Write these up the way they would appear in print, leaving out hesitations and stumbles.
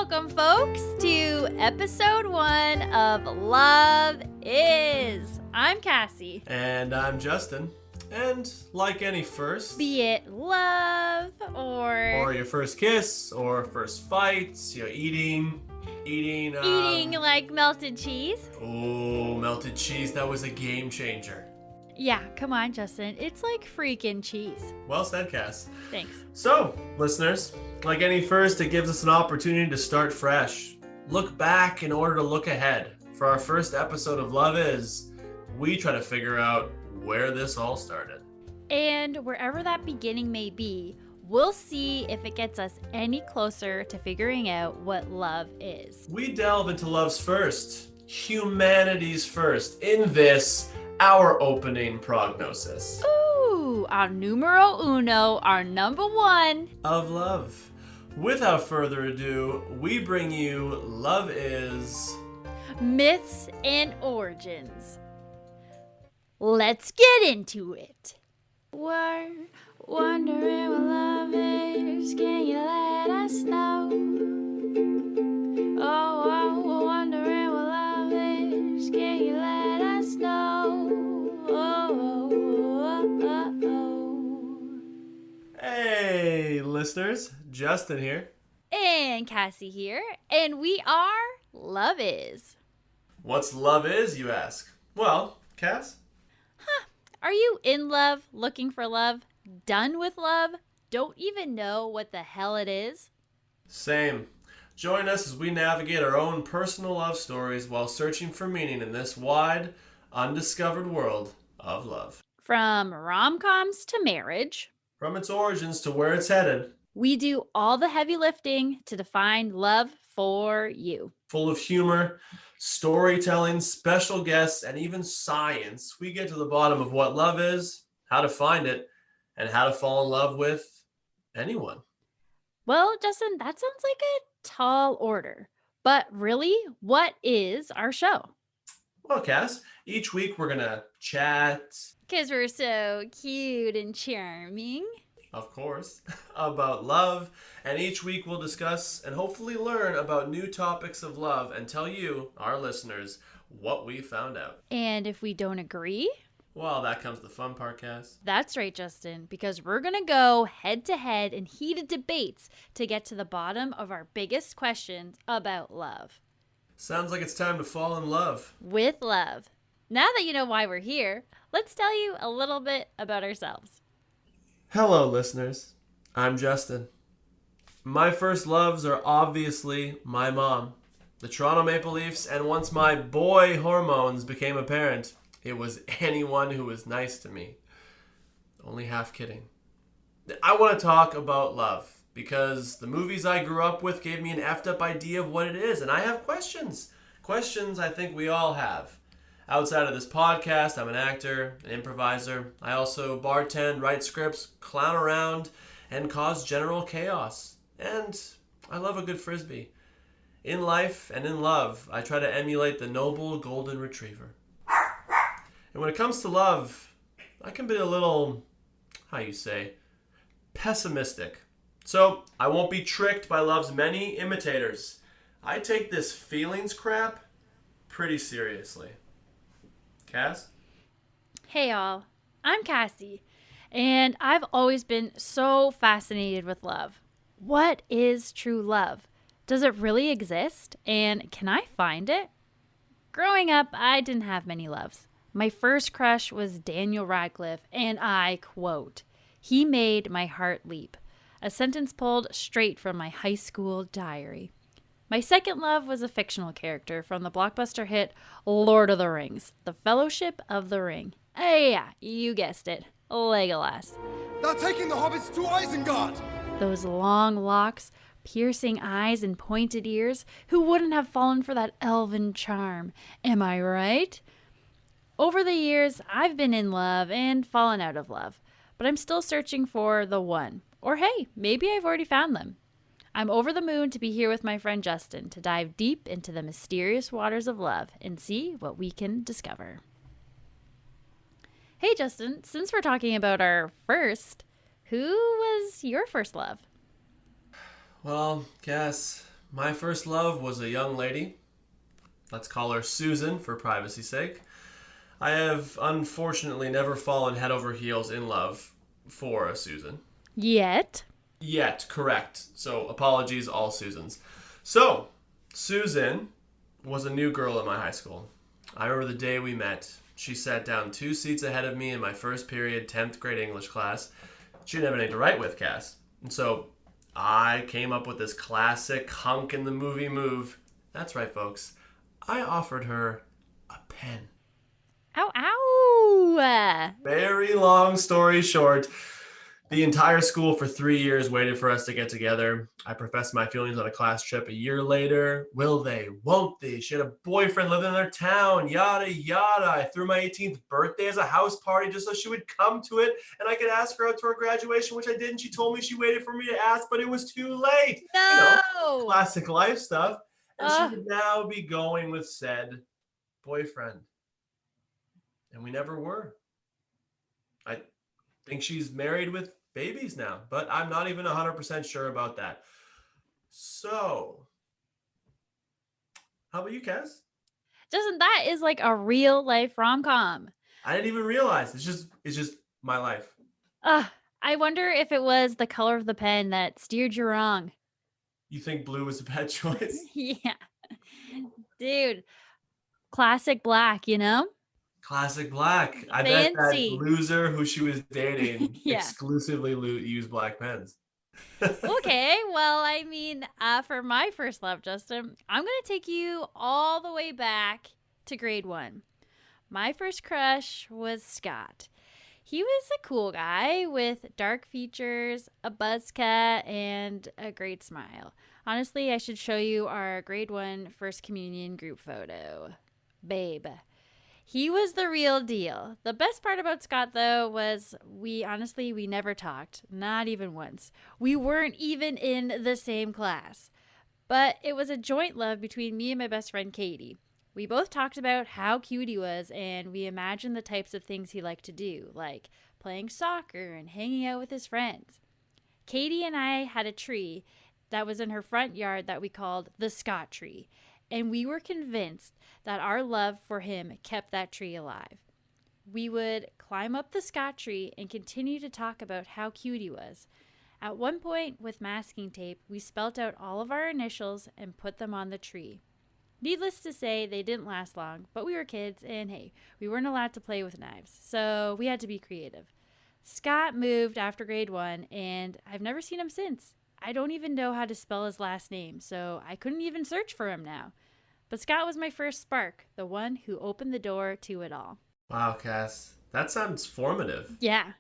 welcome, folks, to episode 1 of Love Is. I'm Cassie. And I'm Justin. And like any first, Be it love or your first kiss, or first fights, eating like melted cheese. Oh, melted cheese, that was a game changer. Yeah, come on, Justin. It's like freaking cheese. Well said, Cass. Thanks. So, listeners, like any first, it gives us an opportunity to start fresh. Look back in order to look ahead. For our first episode of Love Is, we try to figure out where this all started. And wherever that beginning may be, we'll see if it gets us any closer to figuring out what love is. We delve into love's first, humanity's first, in this, our opening prognosis. Ooh, our numero uno, our number 1. Of love. Without further ado, we bring you Love Is... Myths and origins. Let's get into it. We're wondering what love is. Can you let us know? Oh, we're wondering what love is. Can you let us know? Oh. Hey, listeners. Justin here. And Cassie here. And we are Love Is. What's love is, you ask? Well, Cass? Are you in love, looking for love, done with love, don't even know what the hell it is? Same. Join us as we navigate our own personal love stories while searching for meaning in this wide, undiscovered world of love. From rom-coms to marriage, From its origins to where it's headed, we do all the heavy lifting to define love for you. full of humor, storytelling, special guests, and even science, we get to the bottom of what love is, how to find it, and how to fall in love with anyone. Well, Justin, that sounds like a tall order. But really, what is our show? Well, Cass, each week we're going to chat, Because we're so cute and charming. of course, about love, and each week we'll discuss and hopefully learn about new topics of love and tell you, our listeners, what we found out. And if we don't agree, Well, that comes the fun part, Cass. that's right, Justin, because we're going to go head to head in heated debates to get to the bottom of our biggest questions about love. Sounds like it's time to fall in love. With love. Now that you know why we're here, let's tell you a little bit about ourselves. Hello, listeners. I'm Justin. My first loves are obviously my mom, the Toronto Maple Leafs, and once my boy hormones became apparent, it was anyone who was nice to me. Only half kidding. I want to talk about love because the movies I grew up with gave me an effed up idea of what it is, and I have questions. Questions I think we all have. Outside of this podcast, I'm an actor, an improviser. I also bartend, write scripts, clown around, and cause general chaos. And I love a good frisbee. In life and in love, I try to emulate the noble golden retriever. And when it comes to love, I can be a little, pessimistic. So I won't be tricked by love's many imitators. I take this feelings crap pretty seriously. Cass? Hey all, I'm Cassie, and I've always been so fascinated with love. What is true love? Does it really exist? And can I find it? Growing up, I didn't have many loves. My first crush was Daniel Radcliffe, and I quote, "He made my heart leap," a sentence pulled straight from my high school diary. My second love was a fictional character from the blockbuster hit Lord of the Rings, The Fellowship of the Ring. Yeah, you guessed it, Legolas. They're taking the hobbits to Isengard! Those long locks, piercing eyes, and pointed ears, who wouldn't have fallen for that elven charm? Am I right? Over the years, I've been in love and fallen out of love, but I'm still searching for the one. Or hey, maybe I've already found them. I'm over the moon to be here with my friend Justin to dive deep into the mysterious waters of love and see what we can discover. Hey Justin, since we're talking about our first, who was your first love? Well, Cass, My first love was a young lady. Let's call her Susan for privacy's sake. I have unfortunately never fallen head over heels in love for a Susan. Yet. Yet, correct. So apologies, all Susans. So, Susan was a new girl in my high school. I remember the day we met. She sat down 2 seats ahead of me in my first period, 10th grade English class. She didn't have anything to write with, Cass. And so I came up with this classic hunk in the movie move. That's right, folks. I offered her a pen. Ow, ow. Very long story short, the entire school for 3 years waited for us to get together. I professed my feelings on a class trip a year later. Will they? Won't they? She had a boyfriend living in their town, yada, yada. I threw my 18th birthday as a house party just so she would come to it and I could ask her out to her graduation, which I did. And she told me she waited for me to ask, but it was too late. No. Classic life stuff. And she Ugh. would now be going with said boyfriend. And we never were. I think she's married with babies now, but I'm not even 100% sure about that. So, how about you, Cass? Justin, that is like a real life rom-com. I didn't even realize. It's just my life. I wonder if it was the color of the pen that steered you wrong. You think blue was a bad choice? Yeah. Dude, classic black, you know? Classic black. I bet that Fancy. loser who she was dating Yeah. exclusively used black pens. Okay, well, I mean, for my first love, Justin, I'm going to take you all the way back to grade 1. My first crush was Scott. He was a cool guy with dark features, a buzz cut, and a great smile. Honestly, I should show you our grade 1 first communion group photo. Babe. He was the real deal. The best part about Scott, though, was we never talked. Not even once. We weren't even in the same class. But it was a joint love between me and my best friend, Katie. We both talked about how cute he was, and we imagined the types of things he liked to do, like playing soccer and hanging out with his friends. Katie and I had a tree that was in her front yard that we called the Scott tree. And we were convinced that our love for him kept that tree alive. We would climb up the Scott tree and continue to talk about how cute he was. At one point, with masking tape, we spelt out all of our initials and put them on the tree. Needless to say, they didn't last long, but we were kids, and hey, we weren't allowed to play with knives, so we had to be creative. Scott moved after grade 1, and I've never seen him since. I don't even know how to spell his last name, so I couldn't even search for him now. But Scott was my first spark, the one who opened the door to it all. Wow, Cass. That sounds formative. Yeah.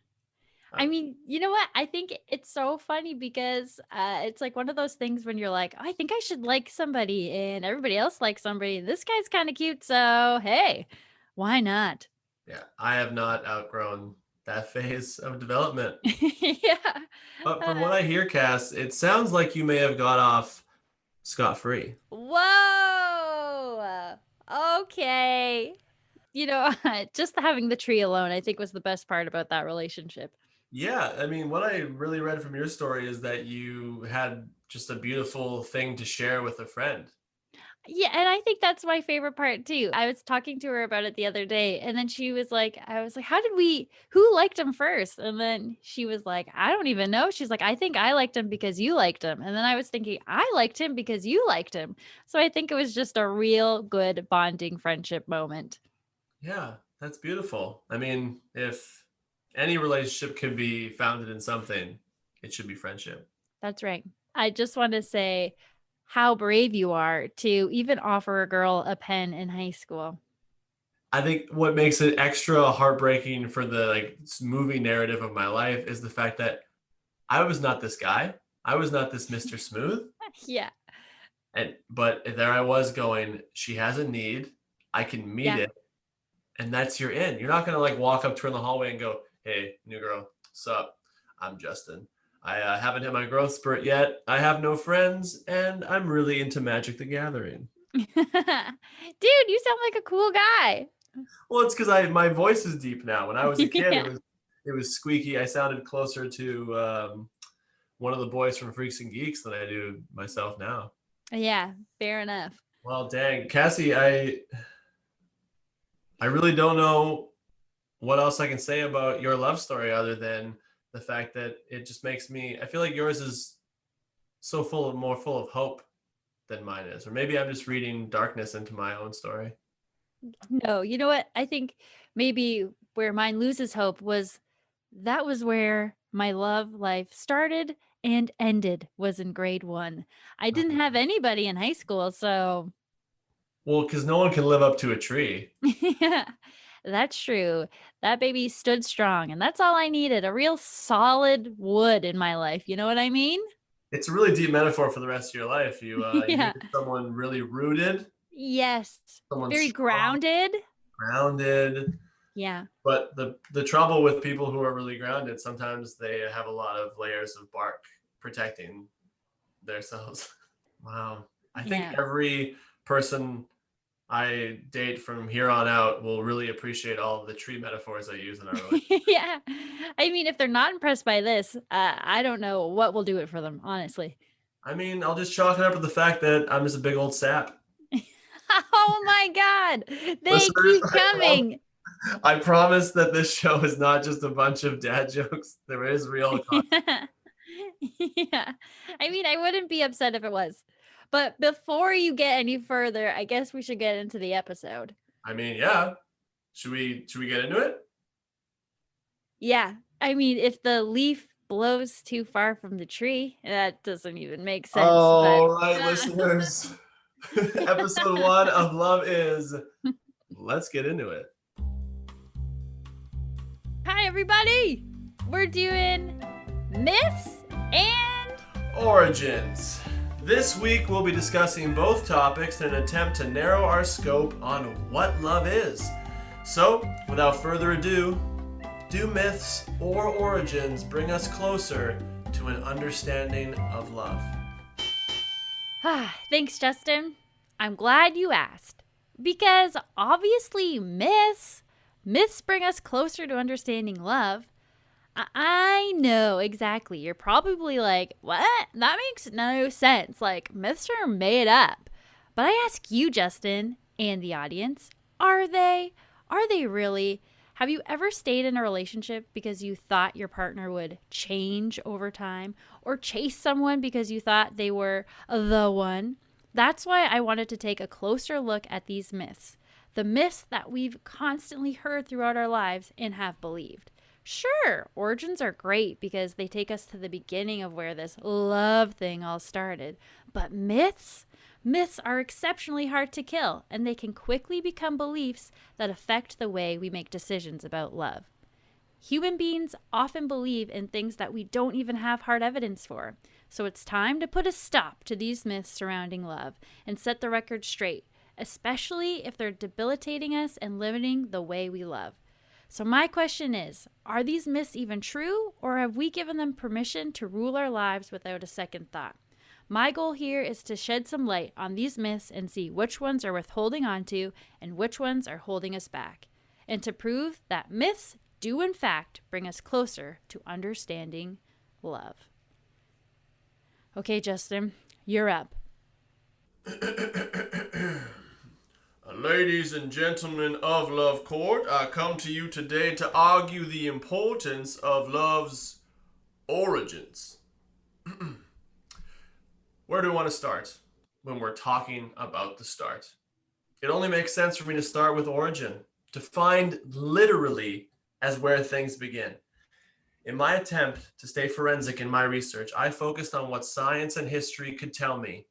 I mean, you know what? I think it's so funny because it's like one of those things when you're like, oh, I think I should like somebody and everybody else likes somebody. This guy's kind of cute, so hey, why not? Yeah, I have not outgrown that phase of development. Yeah. But from what I hear, Cass, it sounds like you may have got off scot-free. Whoa. Okay. You know, just having the tree alone, I think was the best part about that relationship. Yeah, I mean, what I really read from your story is that you had just a beautiful thing to share with a friend. Yeah, and I think that's my favorite part too. I was talking to her about it the other day, and then she was like, I was like, who liked him first? And then she was like, I don't even know. She's like, I think I liked him because you liked him. And then I was thinking, I liked him because you liked him. So I think it was just a real good bonding friendship moment. Yeah, that's beautiful. I mean, if any relationship could be founded in something, it should be friendship. That's right. I just want to say how brave you are to even offer a girl a pen in high school. I think what makes it extra heartbreaking for the movie narrative of my life is the fact that I was not this guy. I was not this Mr. Smooth. Yeah. But there I was going, she has a need. I can meet it. And that's your in. You're not going to walk up to her in the hallway and go, hey, new girl, sup? I'm Justin. I haven't hit my growth spurt yet. I have no friends, and I'm really into Magic the Gathering. Dude, you sound like a cool guy. Well, it's because my voice is deep now. When I was a kid, Yeah. it was squeaky. I sounded closer to one of the boys from Freaks and Geeks than I do myself now. Yeah, fair enough. Well, dang, Cassie, I really don't know what else I can say about your love story other than the fact that it just makes me. I feel like yours is so more full of hope than mine is, or maybe I'm just reading darkness into my own story. No, you know what? I think maybe where mine loses hope was that was where my love life started and ended was in grade 1. I didn't have anybody in high school, so Well, because no one can live up to a tree. yeah, that's true. That baby stood strong, and that's all I needed, a real solid wood in my life. You know what I mean? It's a really deep metaphor for the rest of your life. You Yeah. needed someone really rooted, Yes. someone Very strong, grounded. grounded. Yeah. But the trouble with people who are really grounded, sometimes they have a lot of layers of bark protecting themselves. Wow. I think Yeah. every person I date from here on out will really appreciate all of the tree metaphors I use in our relationship. Yeah. I mean, if they're not impressed by this, I don't know what will do it for them, honestly. I mean, I'll just chalk it up to the fact that I'm just a big old sap. Oh my God. They Listeners, keep coming. I promise that this show is not just a bunch of dad jokes. There is real content. Yeah. I mean, I wouldn't be upset if it was. But before you get any further, I guess we should get into the episode. I mean, yeah. Should we get into it? Yeah. I mean, if the leaf blows too far from the tree, that doesn't even make sense. But All right, listeners. Episode 1 of Love Is. Let's get into it. hi, everybody. We're doing myths and Origins. This week we'll be discussing both topics in an attempt to narrow our scope on what love is. So, without further ado, do myths or origins bring us closer to an understanding of love? Thanks, Justin. I'm glad you asked. Because obviously, myths bring us closer to understanding love. I know exactly. You're probably like, what? That makes no sense. Like, myths are made up. But I ask you, Justin, and the audience, are they? Are they really? Have you ever stayed in a relationship because you thought your partner would change over time or chase someone because you thought they were the one? That's why I wanted to take a closer look at these myths. The myths that we've constantly heard throughout our lives and have believed. Sure, origins are great because they take us to the beginning of where this love thing all started. But myths? Myths are exceptionally hard to kill, and they can quickly become beliefs that affect the way we make decisions about love. Human beings often believe in things that we don't even have hard evidence for. So it's time to put a stop to these myths surrounding love and set the record straight, especially if they're debilitating us and limiting the way we love. So my question is, are these myths even true, or have we given them permission to rule our lives without a second thought? My goal here is to shed some light on these myths and see which ones are worth holding on to and which ones are holding us back, and to prove that myths do in fact bring us closer to understanding love. Okay, Justin, you're up. Ladies and gentlemen of Love Court, I come to you today to argue the importance of love's origins. Where do we want to start when we're talking about the start? It only makes sense for me to start with origin, defined literally as where things begin. In my attempt to stay forensic in my research, I focused on what science and history could tell me.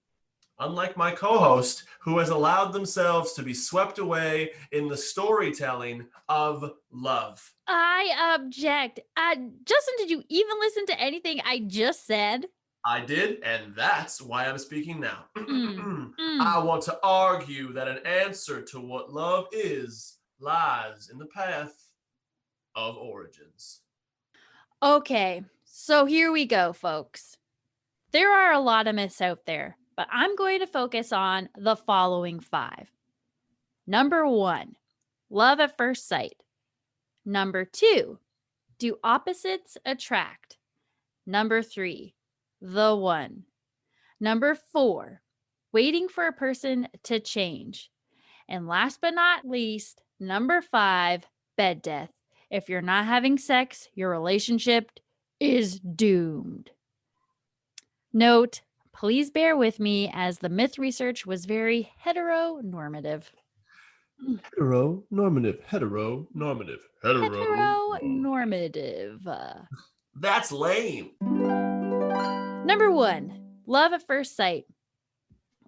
Unlike my co-host, who has allowed themselves to be swept away in the storytelling of love. I object. Justin, did you even listen to anything I just said? I did, and that's why I'm speaking now. Mm. I want to argue that an answer to what love is lies in the path of origins. Okay, so here we go, folks. There are a lot of myths out there, but I'm going to focus on the following 5. Number 1, love at first sight. Number 2, do opposites attract? Number 3, the one. Number 4, waiting for a person to change. And last but not least, number 5, bed death. If you're not having sex, your relationship is doomed. Note, please bear with me as the myth research was very heteronormative. Heteronormative, heteronormative, heteronormative. Heteronormative. That's lame. Number 1, love at first sight.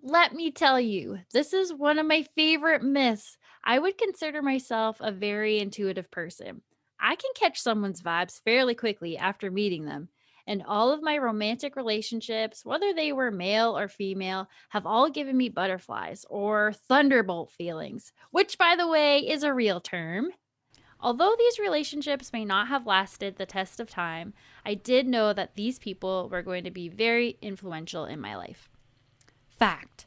Let me tell you, this is one of my favorite myths. I would consider myself a very intuitive person. I can catch someone's vibes fairly quickly after meeting them. And all of my romantic relationships, whether they were male or female, have all given me butterflies or thunderbolt feelings, which, by the way, is a real term. Although these relationships may not have lasted the test of time, I did know that these people were going to be very influential in my life. Fact.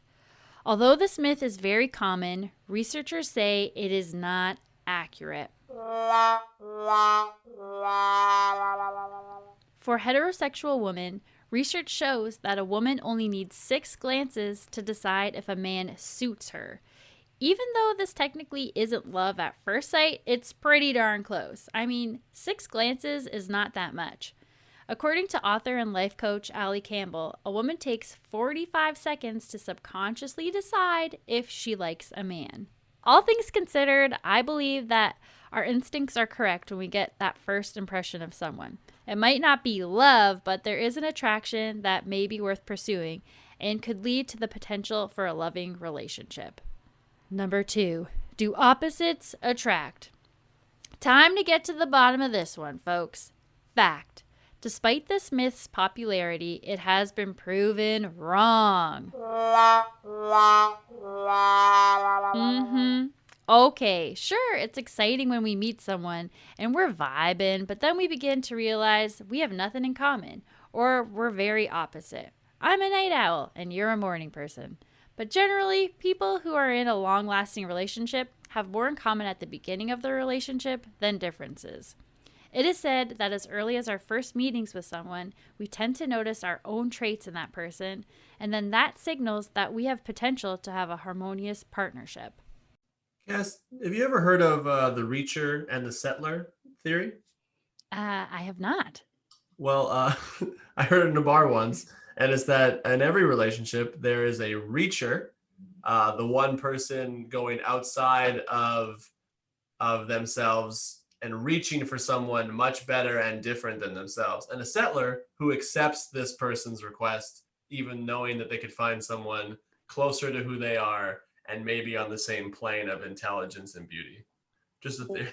Although this myth is very common, researchers say it is not accurate. For heterosexual women, research shows that a woman only needs 6 glances to decide if a man suits her. Even though this technically isn't love at first sight, it's pretty darn close. I mean, 6 glances is not that much. According to author and life coach Allie Campbell, a woman takes 45 seconds to subconsciously decide if she likes a man. All things considered, I believe that our instincts are correct when we get that first impression of someone. It might not be love, but there is an attraction that may be worth pursuing and could lead to the potential for a loving relationship. Number 2, do opposites attract? Time to get to the bottom of this one, folks. Fact. Despite this myth's popularity, it has been proven wrong. Okay, sure, it's exciting when we meet someone and we're vibing, but then we begin to realize we have nothing in common, or we're very opposite. I'm a night owl and you're a morning person. But generally, people who are in a long-lasting relationship have more in common at the beginning of the relationship than differences. It is said that as early as our first meetings with someone, we tend to notice our own traits in that person, and then that signals that we have potential to have a harmonious partnership. Cass, have you ever heard of the Reacher and the Settler theory? I have not. Well, I heard it in a bar once, and it's that in every relationship there is a reacher, the one person going outside of themselves and reaching for someone much better and different than themselves, and a settler who accepts this person's request, even knowing that they could find someone closer to who they are and maybe on the same plane of intelligence and beauty. Just a theory.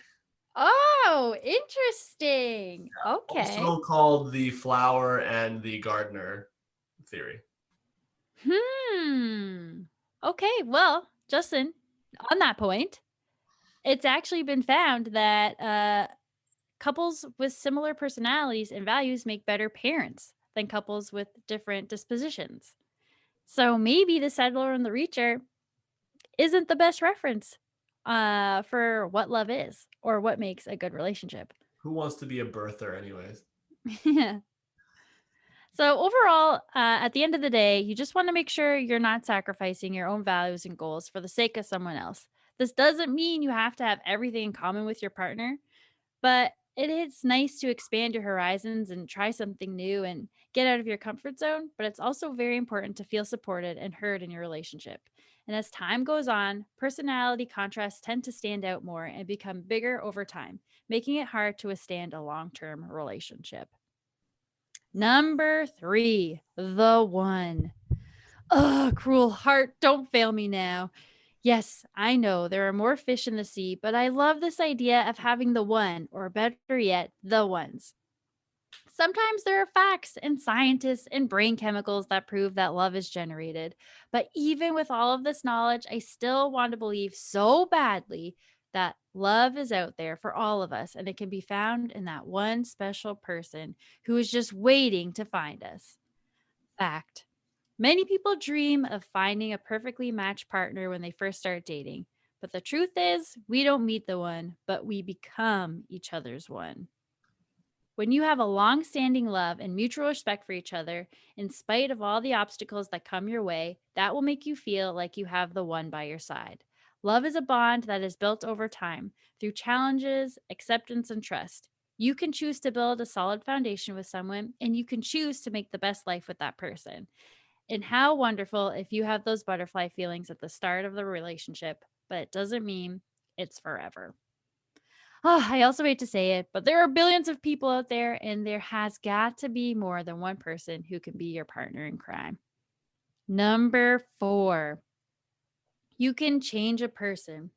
Oh, interesting. Okay. Also called the flower and the gardener theory. Okay, well, Justin, on that point, it's actually been found that couples with similar personalities and values make better parents than couples with different dispositions. So maybe the settler and the reacher isn't the best reference for what love is or what makes a good relationship. Who wants to be a birther, anyways? So overall, at the end of the day, you just want to make sure you're not sacrificing your own values and goals for the sake of someone else. This doesn't mean you have to have everything in common with your partner, but it is nice to expand your horizons and try something new and get out of your comfort zone. But it's also very important to feel supported and heard in your relationship. And as time goes on, personality contrasts tend to stand out more and become bigger over time, making it hard to withstand a long term relationship. Number 3, the one. Ugh, cruel heart, don't fail me now. Yes, I know there are more fish in the sea, but I love this idea of having the one, or better yet, the ones. Sometimes there are facts and scientists and brain chemicals that prove that love is generated. But even with all of this knowledge, I still want to believe so badly that love is out there for all of us and it can be found in that one special person who is just waiting to find us. Fact. Many people dream of finding a perfectly matched partner when they first start dating. But the truth is, we don't meet the one, but we become each other's one. When you have a long standing love and mutual respect for each other, in spite of all the obstacles that come your way, that will make you feel like you have the one by your side. Love is a bond that is built over time through challenges, acceptance, and trust. You can choose to build a solid foundation with someone, and you can choose to make the best life with that person. And how wonderful if you have those butterfly feelings at the start of the relationship, but it doesn't mean it's forever. Oh, I also hate to say it, but there are billions of people out there, and there has got to be more than one person who can be your partner in crime. Number 4, you can change a person.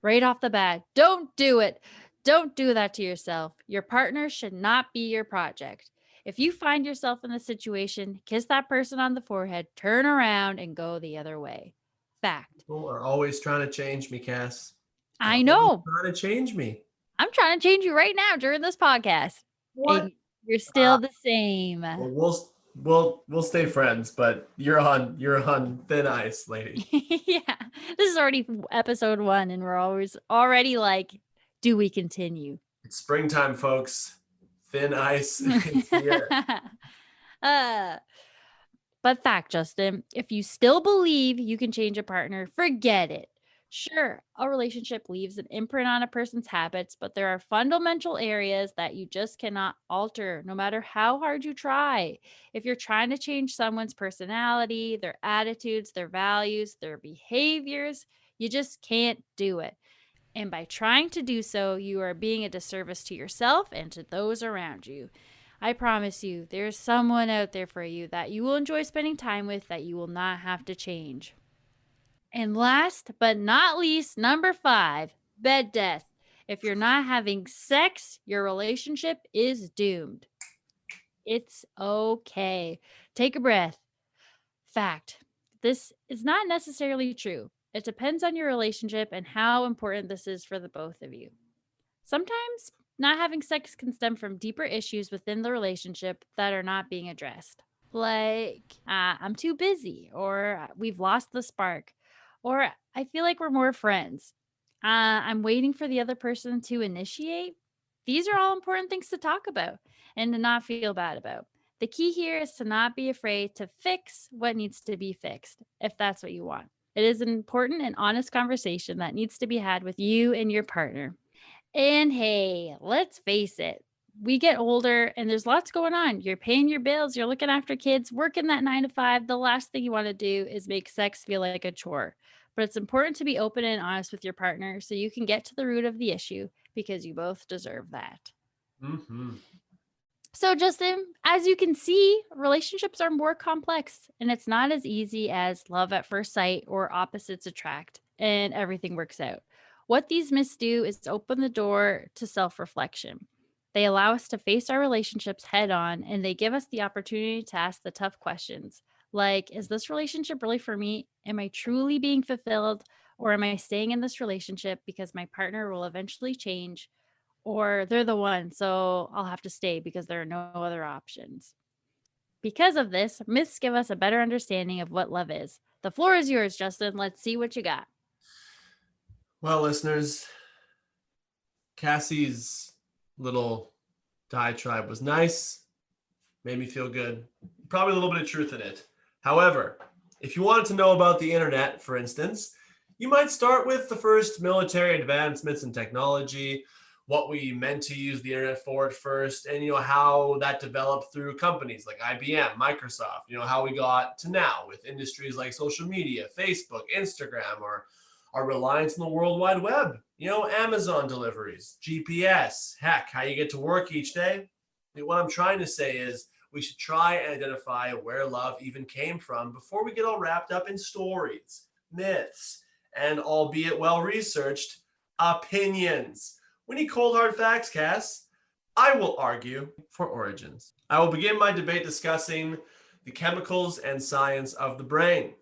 Right off the bat, don't do it. Don't do that to yourself. Your partner should not be your project. If you find yourself in this situation, kiss that person on the forehead, turn around, and go the other way. Fact. People are always trying to change me, Cass. I Always know. trying to change me. I'm trying to change you right now during this podcast. What? And you're still the same. Well, we'll stay friends, but you're on thin ice, lady. Yeah. This is already episode 1, and we're already like, do we continue? It's springtime, folks. Thin ice is here. But fact, Justin, if you still believe you can change a partner, forget it. Sure, a relationship leaves an imprint on a person's habits, but there are fundamental areas that you just cannot alter, no matter how hard you try. If you're trying to change someone's personality, their attitudes, their values, their behaviors, you just can't do it. And by trying to do so, you are being a disservice to yourself and to those around you. I promise you, there's someone out there for you that you will enjoy spending time with that you will not have to change. And last but not least, number 5, bed death. If you're not having sex, your relationship is doomed. It's okay. Take a breath. Fact. This is not necessarily true. It depends on your relationship and how important this is for the both of you. Sometimes not having sex can stem from deeper issues within the relationship that are not being addressed. Like, I'm too busy, or we've lost the spark, or I feel like we're more friends. I'm waiting for the other person to initiate. These are all important things to talk about and to not feel bad about. The key here is to not be afraid to fix what needs to be fixed, if that's what you want. It is an important and honest conversation that needs to be had with you and your partner. And hey, let's face it, we get older and there's lots going on. You're paying your bills, you're looking after kids, working that 9 to 5. The last thing you want to do is make sex feel like a chore. But it's important to be open and honest with your partner so you can get to the root of the issue, because you both deserve that. Mm-hmm. So, Justin, as you can see, relationships are more complex, and it's not as easy as love at first sight or opposites attract and everything works out. What these myths do is open the door to self-reflection. They allow us to face our relationships head on, and they give us the opportunity to ask the tough questions like, is this relationship really for me? Am I truly being fulfilled? Or am I staying in this relationship because my partner will eventually change? Or they're the one, so I'll have to stay because there are no other options. Because of this, myths give us a better understanding of what love is. The floor is yours, Justin. Let's see what you got. Well, listeners, Cassie's little diatribe was nice, made me feel good. Probably a little bit of truth in it. However, if you wanted to know about the internet, for instance, you might start with the first military advancements in technology, what we meant to use the internet for at first, and how that developed through companies like IBM, Microsoft, how we got to now with industries like social media, Facebook, Instagram, or our reliance on the World Wide Web, Amazon deliveries, GPS, heck, how you get to work each day. What I'm trying to say is we should try and identify where love even came from before we get all wrapped up in stories, myths, and albeit well-researched, opinions. We need cold hard facts, Cass. I will argue for origins. I will begin my debate discussing the chemicals and science of the brain.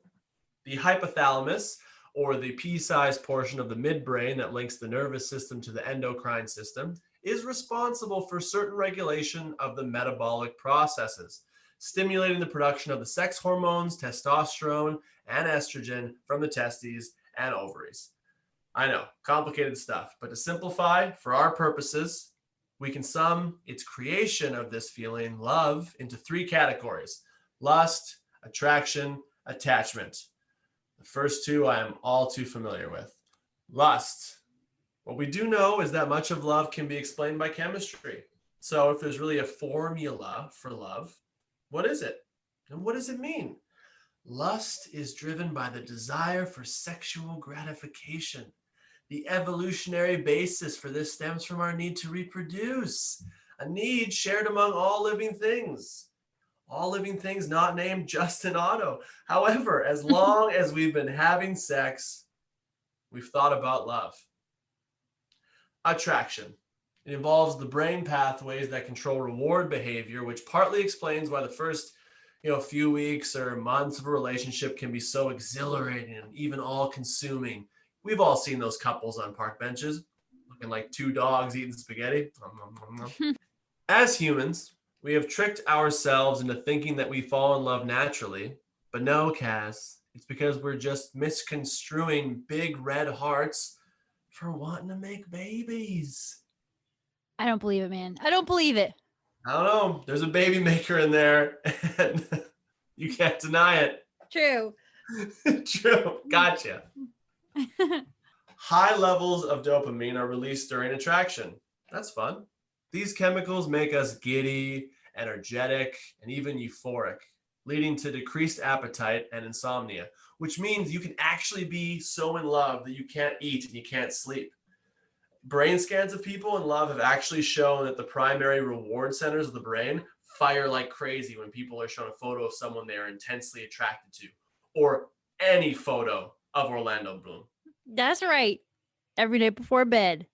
The hypothalamus, or the pea-sized portion of the midbrain that links the nervous system to the endocrine system, is responsible for certain regulation of the metabolic processes, stimulating the production of the sex hormones, testosterone, and estrogen from the testes and ovaries. I know, complicated stuff, but to simplify, for our purposes, We can sum its creation of this feeling, love, into three categories: lust, attraction, attachment. The first two I am all too familiar with. Lust. What we do know is that much of love can be explained by chemistry. So if there's really a formula for love, what is it? And what does it mean? Lust is driven by the desire for sexual gratification. The evolutionary basis for this stems from our need to reproduce, a need shared among all living things. All living things not named Justin Otto. However, as long as we've been having sex, we've thought about love. Attraction. It involves the brain pathways that control reward behavior, which partly explains why the first few weeks or months of a relationship can be so exhilarating and even all-consuming. We've all seen those couples on park benches looking like two dogs eating spaghetti. As humans, we have tricked ourselves into thinking that we fall in love naturally, but no, Cass, it's because we're just misconstruing big red hearts for wanting to make babies. I don't believe it, man. I don't believe it. I don't know. There's a baby maker in there, and you can't deny it. True. True. Gotcha. High levels of dopamine are released during attraction. That's fun. These chemicals make us giddy, energetic, and even euphoric, leading to decreased appetite and insomnia, which means you can actually be so in love that you can't eat and you can't sleep. Brain scans of people in love have actually shown that the primary reward centers of the brain fire like crazy when people are shown a photo of someone they are intensely attracted to, or any photo of Orlando Bloom. That's right. Every night before bed.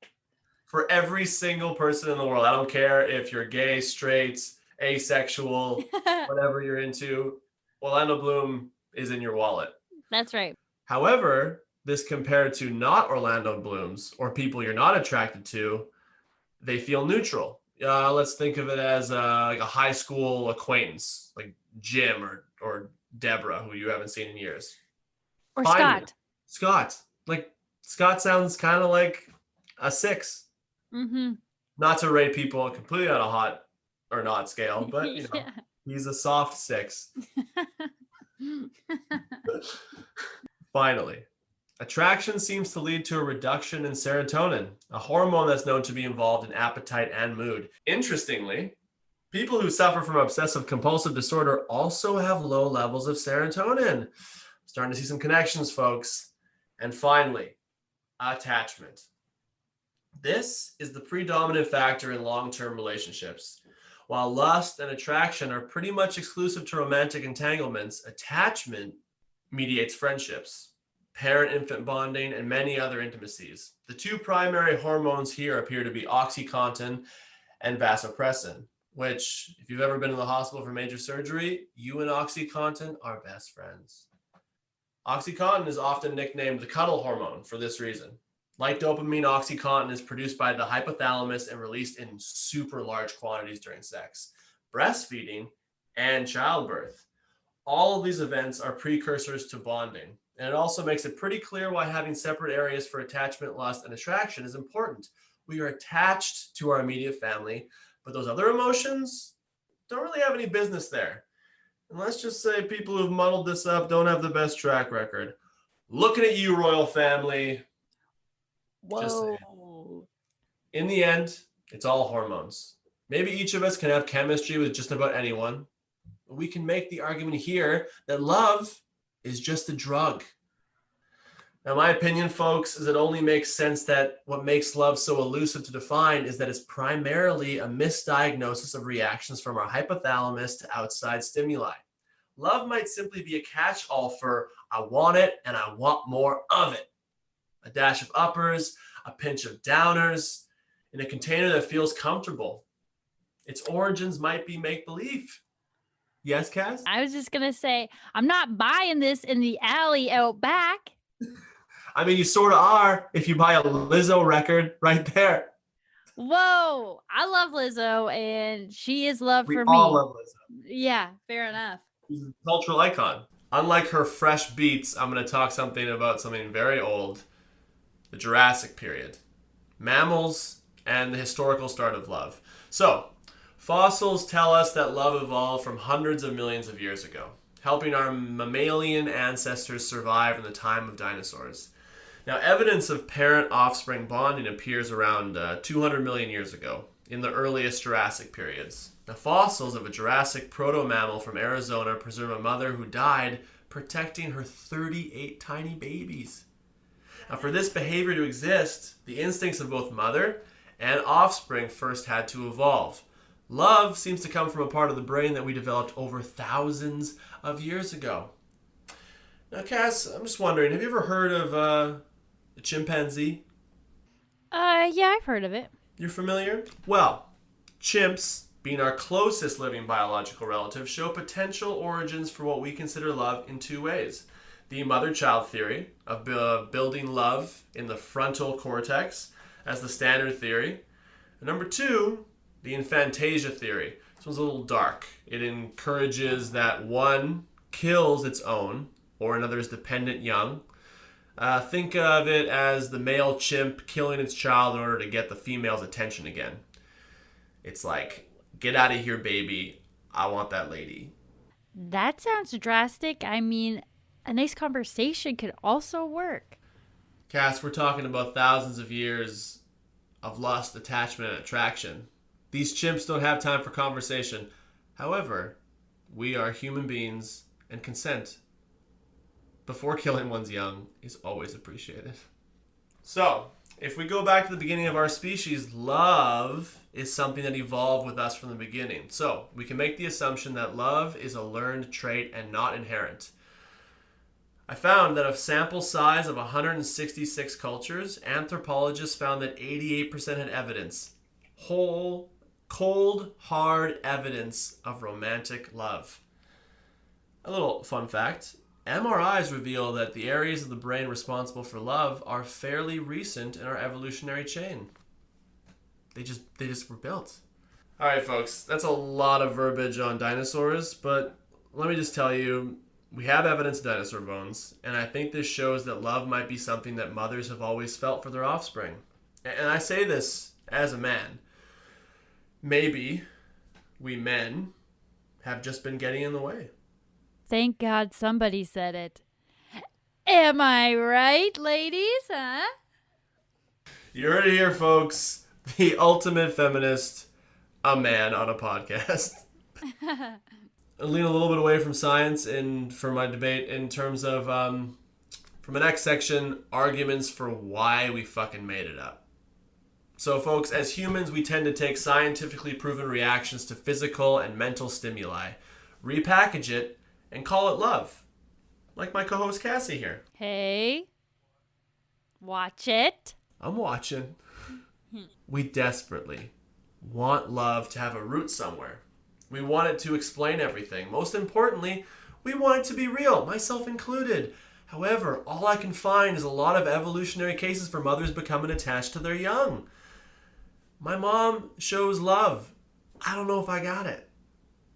For every single person in the world. I don't care if you're gay, straight, asexual, whatever you're into, Orlando Bloom is in your wallet. That's right. However, this compared to not Orlando Blooms or people you're not attracted to, they feel neutral. Let's think of it as like a high school acquaintance, like Jim or Deborah, who you haven't seen in years. Or Finally, Scott. Scott sounds kind of like a 6. Mm-hmm. Not to rate people completely on a hot or not scale, but Yeah. He's a soft 6. Finally, attraction seems to lead to a reduction in serotonin, a hormone that's known to be involved in appetite and mood. Interestingly, people who suffer from obsessive compulsive disorder also have low levels of serotonin. Starting to see some connections, folks. And finally, attachment. This is the predominant factor in long-term relationships. While lust and attraction are pretty much exclusive to romantic entanglements, attachment mediates friendships, parent-infant bonding, and many other intimacies. The two primary hormones here appear to be OxyContin and vasopressin, which, if you've ever been in the hospital for major surgery, you and OxyContin are best friends. OxyContin is often nicknamed the cuddle hormone for this reason. Like dopamine, OxyContin is produced by the hypothalamus and released in super large quantities during sex, breastfeeding, and childbirth. All of these events are precursors to bonding, and it also makes it pretty clear why having separate areas for attachment, lust, and attraction is important. We are attached to our immediate family, but those other emotions don't really have any business there. And let's just say people who've muddled this up don't have the best track record. Looking at you, royal family. Whoa. In the end, it's all hormones. Maybe each of us can have chemistry with just about anyone. But we can make the argument here that love is just a drug. Now, my opinion, folks, is it only makes sense that what makes love so elusive to define is that it's primarily a misdiagnosis of reactions from our hypothalamus to outside stimuli. Love might simply be a catch-all for I want it and I want more of it. A dash of uppers, a pinch of downers, in a container that feels comfortable. Its origins might be make-believe. Yes, Cass? I was just going to say, I'm not buying this in the alley out back. I mean, you sort of are if you buy a Lizzo record right there. Whoa. I love Lizzo, and she is loved for me. We all love Lizzo. Yeah, fair enough. She's a cultural icon. Unlike her fresh beats, I'm going to talk about something very old. The Jurassic period. Mammals and the historical start of love. So, fossils tell us that love evolved from hundreds of millions of years ago, helping our mammalian ancestors survive in the time of dinosaurs. Now, evidence of parent-offspring bonding appears around 200 million years ago, in the earliest Jurassic periods. The fossils of a Jurassic proto-mammal from Arizona preserve a mother who died protecting her 38 tiny babies. Now, for this behavior to exist, the instincts of both mother and offspring first had to evolve. Love seems to come from a part of the brain that we developed over thousands of years ago. Now, Cass, I'm just wondering, have you ever heard of a chimpanzee? Yeah, I've heard of it. You're familiar? Well, chimps, being our closest living biological relative, show potential origins for what we consider love in two ways. The mother-child theory of building love in the frontal cortex as the standard theory. And number two, the infantasia theory. This one's a little dark. It encourages that one kills its own or another's dependent young. Think of it as the male chimp killing its child in order to get the female's attention again. It's like, get out of here, baby. I want that lady. That sounds drastic. I mean, a nice conversation could also work. Cass, we're talking about thousands of years of lust, attachment, and attraction. These chimps don't have time for conversation. However, we are human beings, and consent before killing one's young is always appreciated. So, if we go back to the beginning of our species, love is something that evolved with us from the beginning. So, we can make the assumption that love is a learned trait and not inherent. I found that of sample size of 166 cultures, anthropologists found that 88% had evidence. Cold, hard evidence of romantic love. A little fun fact, MRIs reveal that the areas of the brain responsible for love are fairly recent in our evolutionary chain. They just were built. All right, folks, that's a lot of verbiage on dinosaurs, but let me just tell you, we have evidence of dinosaur bones, and I think this shows that love might be something that mothers have always felt for their offspring. And I say this as a man. Maybe we men have just been getting in the way. Thank God somebody said it. Am I right, ladies, huh? You heard it here, folks. The ultimate feminist, a man on a podcast. I lean a little bit away from science for my debate in terms of, from the next section, arguments for why we fucking made it up. So, folks, as humans, we tend to take scientifically proven reactions to physical and mental stimuli, repackage it, and call it love. Like my co-host Cassie here. Hey, watch it. I'm watching. We desperately want love to have a root somewhere. We want it to explain everything. Most importantly, we want it to be real, myself included. However, all I can find is a lot of evolutionary cases for mothers becoming attached to their young. My mom shows love. I don't know if I got it.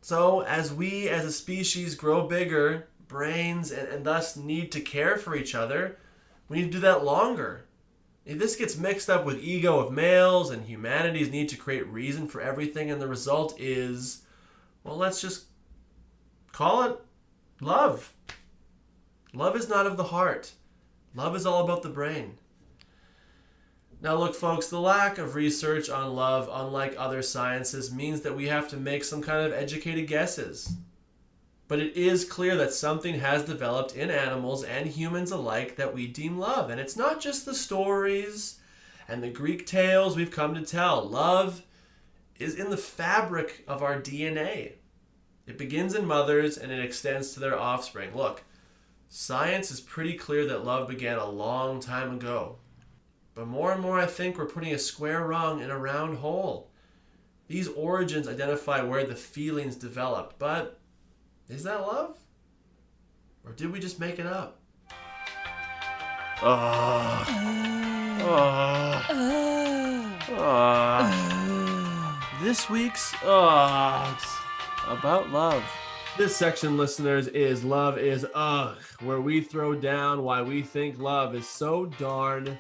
So, as we as a species grow bigger, brains, and thus need to care for each other, we need to do that longer. If this gets mixed up with ego of males and humanity's need to create reason for everything, and the result is, well, let's just call it love. Love is not of the heart. Love is all about the brain. Now look, folks, the lack of research on love, unlike other sciences, means that we have to make some kind of educated guesses. But it is clear that something has developed in animals and humans alike that we deem love. And it's not just the stories and the Greek tales we've come to tell. Love is in the fabric of our DNA. It begins in mothers and it extends to their offspring. Look, science is pretty clear that love began a long time ago. But more and more I think we're putting a square rung in a round hole. These origins identify where the feelings developed, but is that love? Or did we just make it up? This week's about love. This section, listeners, is Love is Ugh, where we throw down why we think love is so darn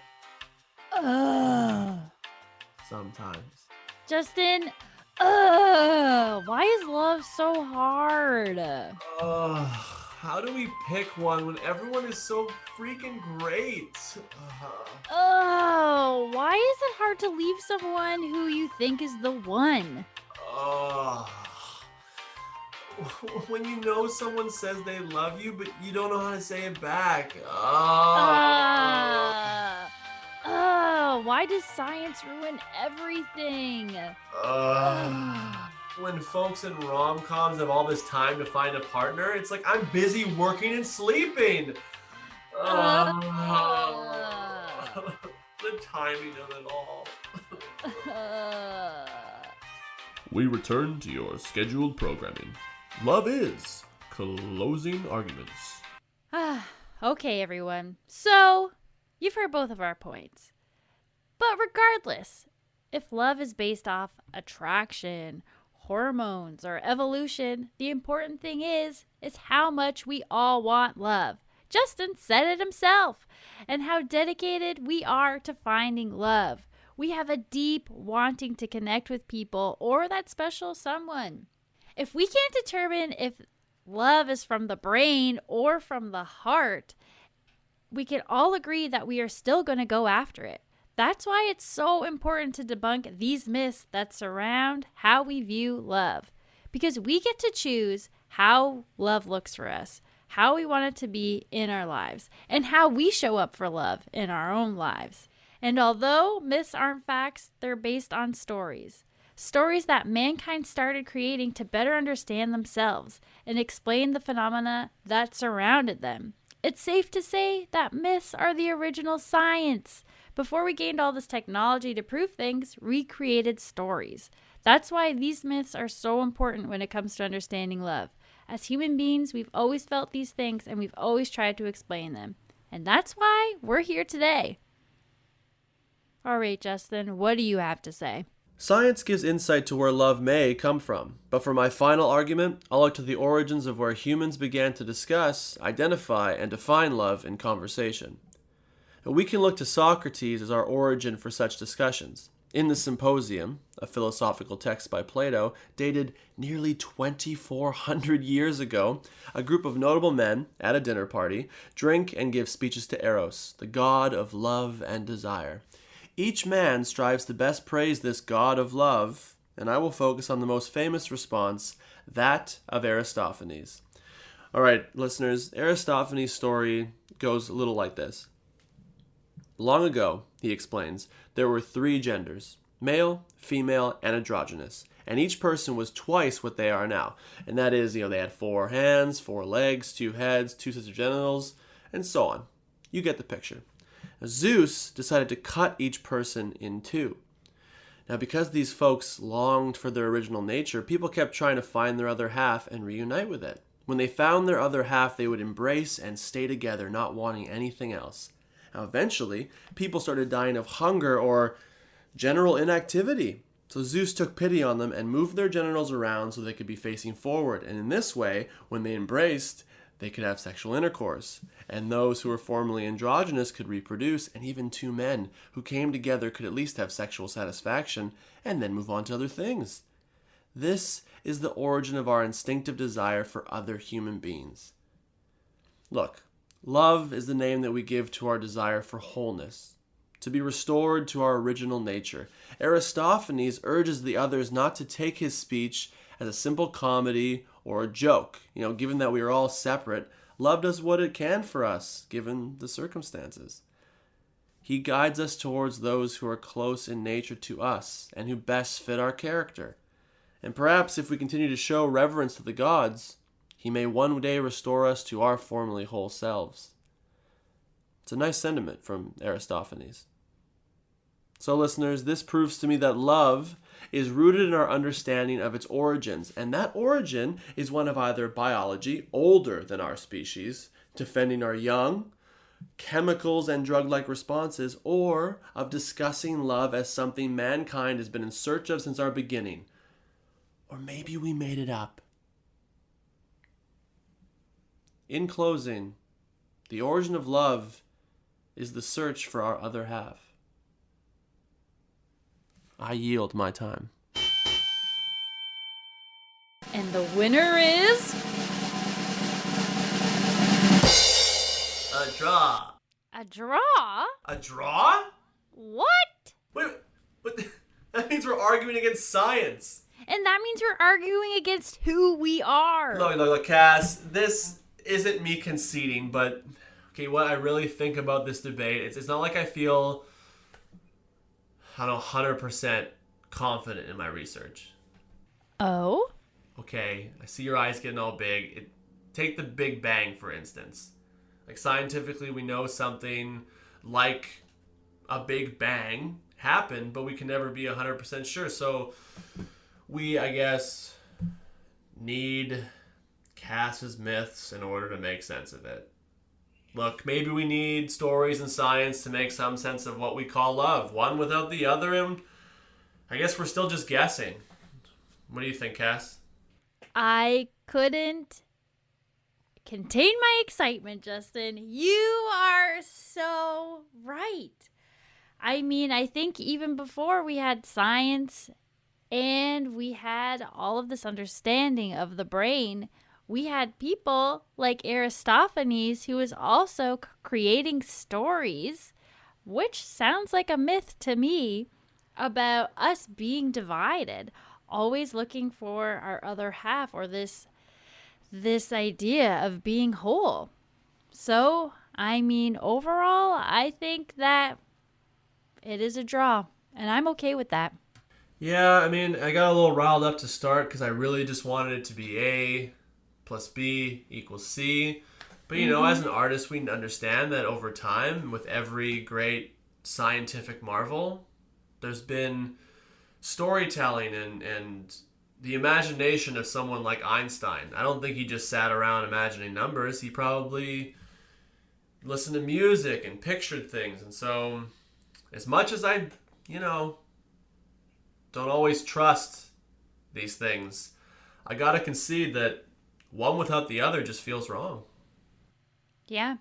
sometimes. Justin, why is love so hard? How do we pick one when everyone is so freaking great? Oh, why is it hard to leave someone who you think is the one? Uh, when you know someone says they love you, but you don't know how to say it back. Why does science ruin everything? When folks in rom-coms have all this time to find a partner, it's like I'm busy working and sleeping. The timing of it all. We return to your scheduled programming. Love is closing arguments. Okay, everyone. So, you've heard both of our points. But regardless, if love is based off attraction, hormones, or evolution, the important thing is how much we all want love. Justin said it himself, and how dedicated we are to finding love. We have a deep wanting to connect with people or that special someone. If we can't determine if love is from the brain or from the heart, we can all agree that we are still going to go after it. That's why it's so important to debunk these myths that surround how we view love. Because we get to choose how love looks for us, how we want it to be in our lives, and how we show up for love in our own lives. And although myths aren't facts, they're based on stories. Stories that mankind started creating to better understand themselves and explain the phenomena that surrounded them. It's safe to say that myths are the original science. Before we gained all this technology to prove things, we created stories. That's why these myths are so important when it comes to understanding love. As human beings, we've always felt these things and we've always tried to explain them. And that's why we're here today. All right, Justin, what do you have to say? Science gives insight to where love may come from, but for my final argument, I'll look to the origins of where humans began to discuss, identify, and define love in conversation. We can look to Socrates as our origin for such discussions. In the Symposium, a philosophical text by Plato, dated nearly 2,400 years ago, a group of notable men at a dinner party drink and give speeches to Eros, the god of love and desire. Each man strives to best praise this god of love, and I will focus on the most famous response, that of Aristophanes. All right, listeners, Aristophanes' story goes a little like this. Long ago, he explains, there were 3 genders, male, female, and androgynous, and each person was twice what they are now. And that is, they had 4 hands, 4 legs, 2 heads, 2 sets of genitals, and so on. You get the picture. Now, Zeus decided to cut each person in 2. Now, because these folks longed for their original nature, people kept trying to find their other half and reunite with it. When they found their other half, they would embrace and stay together, not wanting anything else. Now, eventually, people started dying of hunger or general inactivity. So Zeus took pity on them and moved their genitals around so they could be facing forward. And in this way, when they embraced, they could have sexual intercourse. And those who were formerly androgynous could reproduce, and even 2 men who came together could at least have sexual satisfaction and then move on to other things. This is the origin of our instinctive desire for other human beings. Look, love is the name that we give to our desire for wholeness, to be restored to our original nature. Aristophanes urges the others not to take his speech as a simple comedy or a joke. Given that we are all separate, love does what it can for us, given the circumstances. He guides us towards those who are close in nature to us and who best fit our character. And perhaps if we continue to show reverence to the gods, he may one day restore us to our formerly whole selves. It's a nice sentiment from Aristophanes. So listeners, this proves to me that love is rooted in our understanding of its origins, and that origin is one of either biology, older than our species, defending our young, chemicals and drug-like responses, or of discussing love as something mankind has been in search of since our beginning. Or maybe we made it up. In closing, the origin of love is the search for our other half. I yield my time. And the winner is A draw. a draw? A draw? What? Wait, what? That means we're arguing against science. And that means we're arguing against who we are. Look, Cass, this isn't me conceding, but okay, what I really think about this debate, it's not like I feel, I don't know, 100% confident in my research. Oh? Okay, I see your eyes getting all big. Take the Big Bang, for instance. Like, scientifically, we know something like a Big Bang happened, but we can never be 100% sure. So we, I guess, need Cass's myths in order to make sense of it. Look, maybe we need stories and science to make some sense of what we call love. One without the other, and I guess we're still just guessing. What do you think, Cass? I couldn't contain my excitement, Justin. You are so right. I mean, I think even before we had science and we had all of this understanding of the brain, we had people like Aristophanes who was also creating stories, which sounds like a myth to me, about us being divided, always looking for our other half, or this idea of being whole. So, I mean, overall, I think that it is a draw, and I'm okay with that. Yeah, I mean, I got a little riled up to start because I really just wanted it to be A plus B equals C. But, you know, as an artist, we understand that over time, with every great scientific marvel, there's been storytelling and the imagination of someone like Einstein. I don't think he just sat around imagining numbers. He probably listened to music and pictured things. And so, as much as I, don't always trust these things, I gotta concede that one without the other just feels wrong. Yeah.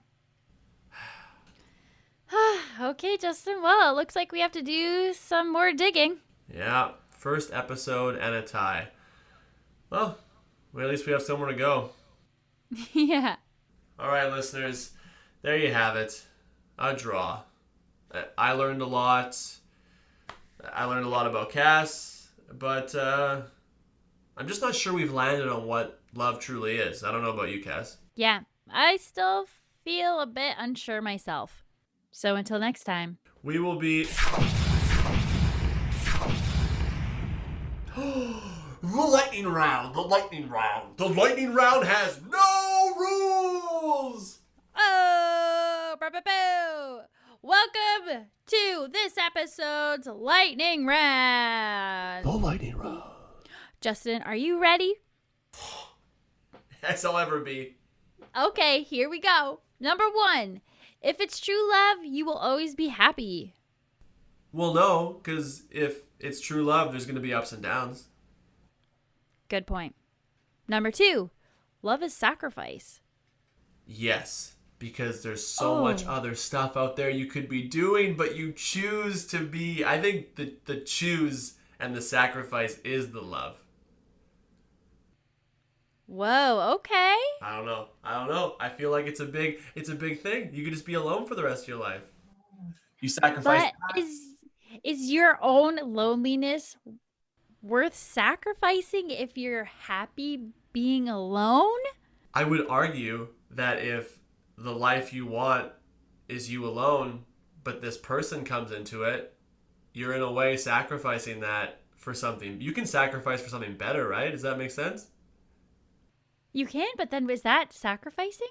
Okay, Justin. Well, it looks like we have to do some more digging. Yeah, first episode and a tie. Well, at least we have somewhere to go. Yeah. All right, listeners, there you have it. A draw. I learned a lot. I learned a lot about Cass, but I'm just not sure we've landed on what love truly is. I don't know about you, Cass. Yeah. I still feel a bit unsure myself. So until next time. We will be... The lightning round. The lightning round. The lightning round has no rules! Oh! Boo, boo, boo. Welcome to this episode's lightning round. The lightning round. Justin, are you ready? Yes, I'll ever be. Okay, here we go. Number 1. If it's true love, you will always be happy. Well, no, because if it's true love, there's going to be ups and downs. Good point. Number 2. Love is sacrifice. Yes, because there's so much other stuff out there you could be doing, but you choose to be. I think the choose and the sacrifice is the love. Whoa, okay. I don't know. I feel like it's a big thing. You could just be alone for the rest of your life. You sacrifice. But is your own loneliness worth sacrificing if you're happy being alone? I would argue that if the life you want is you alone, but this person comes into it, you're in a way sacrificing that for something. You can sacrifice for something better, right? Does that make sense? You can, but then is that sacrificing?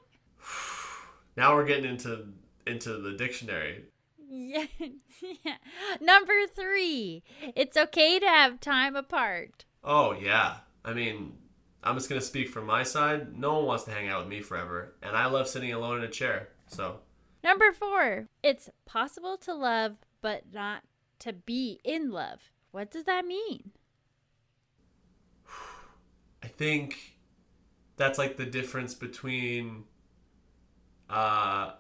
Now we're getting into the dictionary. Yeah. Yeah. Number 3. It's okay to have time apart. Oh, yeah. I mean, I'm just going to speak from my side. No one wants to hang out with me forever, and I love sitting alone in a chair, so. Number 4. It's possible to love, but not to be in love. What does that mean? I think that's like the difference between like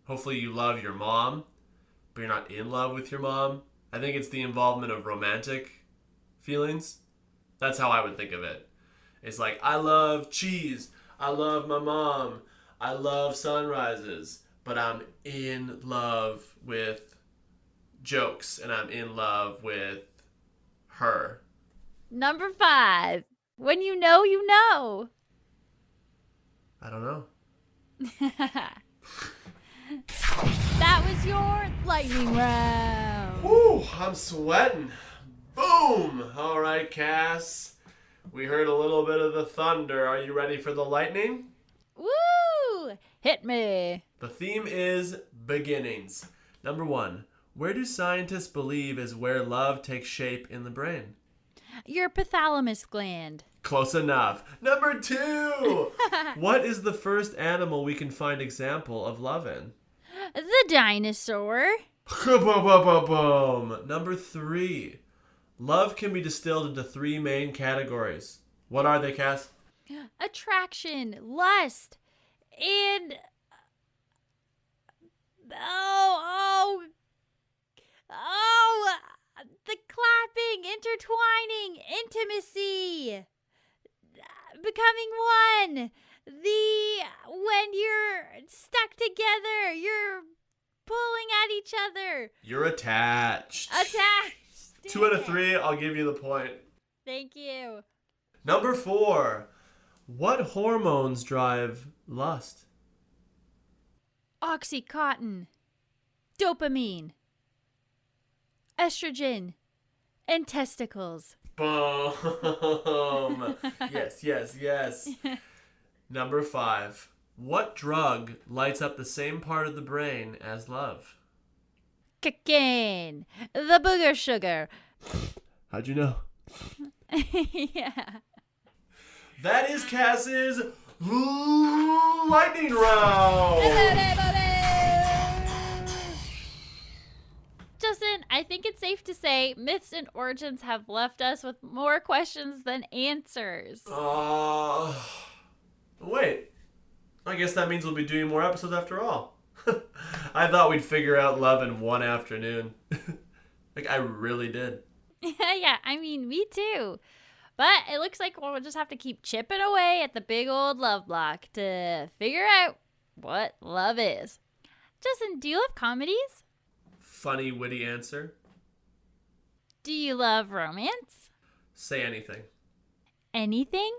hopefully you love your mom, but you're not in love with your mom. I think it's the involvement of romantic feelings. That's how I would think of it. It's like, I love cheese. I love my mom. I love sunrises. But I'm in love with jokes. And I'm in love with her. Number 5. When you know, you know. I don't know. That was your lightning round. Woo, I'm sweating. Boom. All right, Cass. We heard a little bit of the thunder. Are you ready for the lightning? Woo! Hit me. The theme is beginnings. Number 1. Where do scientists believe is where love takes shape in the brain? Your hypothalamus gland. Close enough. Number 2. What is the first animal we can find example of love in? The dinosaur. Boom. Number 3. Love can be distilled into 3 main categories. What are they, Cass? Attraction, lust, and the clapping, intertwining, intimacy, becoming one. When you're stuck together, you're pulling at each other. You're attached. Attached. 2 out of 3, I'll give you the point. Thank you. Number 4. What hormones drive lust? Oxycontin, dopamine, estrogen, and testicles. Boom. Yes. Number 5. What drug lights up the same part of the brain as love? Cocaine, the booger sugar. How'd you know? Yeah. That is Cass's lightning round. Justin, I think it's safe to say myths and origins have left us with more questions than answers. Wait. I guess that means we'll be doing more episodes after all. I thought we'd figure out love in one afternoon. Like, I really did. Yeah, I mean, me too. But it looks like we'll just have to keep chipping away at the big old love block to figure out what love is. Justin, do you love comedies? Funny, witty answer. Do you love romance? Say anything. Anything?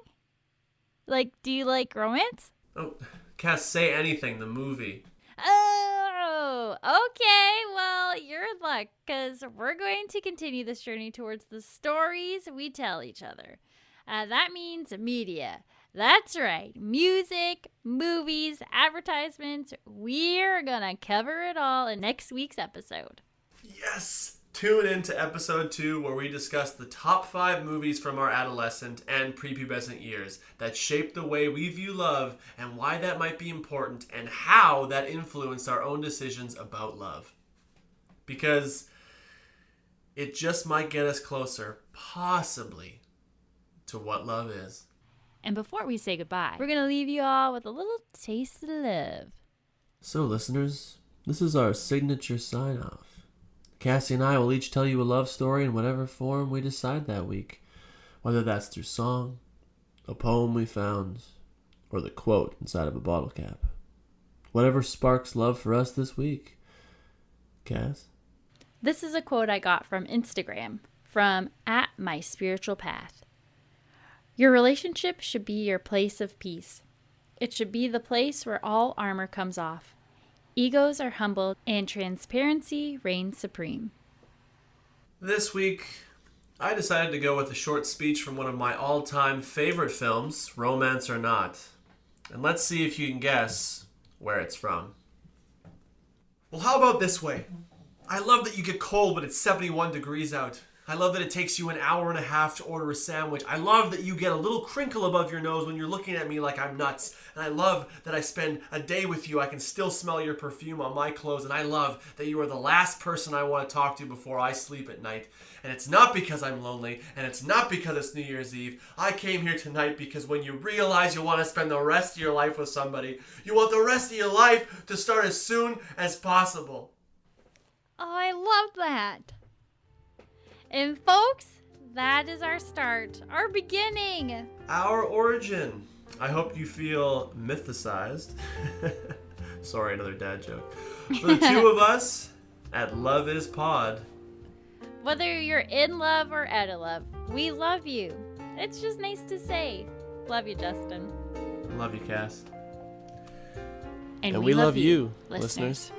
Like, do you like romance? Oh, Cass, Say Anything, the movie. Oh, okay. Well, you're in luck because we're going to continue this journey towards the stories we tell each other. That means media. That's right. Music, movies, advertisements. We're going to cover it all in next week's episode. Yes! Tune in to episode 2 where we discuss the top 5 movies from our adolescent and prepubescent years that shaped the way we view love and why that might be important and how that influenced our own decisions about love. Because it just might get us closer, possibly, to what love is. And before we say goodbye, we're going to leave you all with a little taste of love. So, listeners, this is our signature sign-off. Cassie and I will each tell you a love story in whatever form we decide that week, whether that's through song, a poem we found, or the quote inside of a bottle cap. Whatever sparks love for us this week. Cass? This is a quote I got from Instagram, from @myspiritualpath. Your relationship should be your place of peace. It should be the place where all armor comes off. Egos are humbled and transparency reigns supreme. This week, I decided to go with a short speech from one of my all-time favorite films, Romance or Not. And let's see if you can guess where it's from. Well, how about this way? I love that you get cold when it's 71 degrees out. I love that it takes you an hour and a half to order a sandwich. I love that you get a little crinkle above your nose when you're looking at me like I'm nuts. And I love that I spend a day with you. I can still smell your perfume on my clothes. And I love that you are the last person I want to talk to before I sleep at night. And it's not because I'm lonely, and it's not because it's New Year's Eve. I came here tonight because when you realize you want to spend the rest of your life with somebody, you want the rest of your life to start as soon as possible. Oh, I love that. And folks, that is our start, our beginning. Our origin. I hope you feel mythicized. Sorry, another dad joke. For the two of us at Love Is Pod. Whether you're in love or out of love, we love you. It's just nice to say. Love you, Justin. Love you, Cass. And we love you, listeners.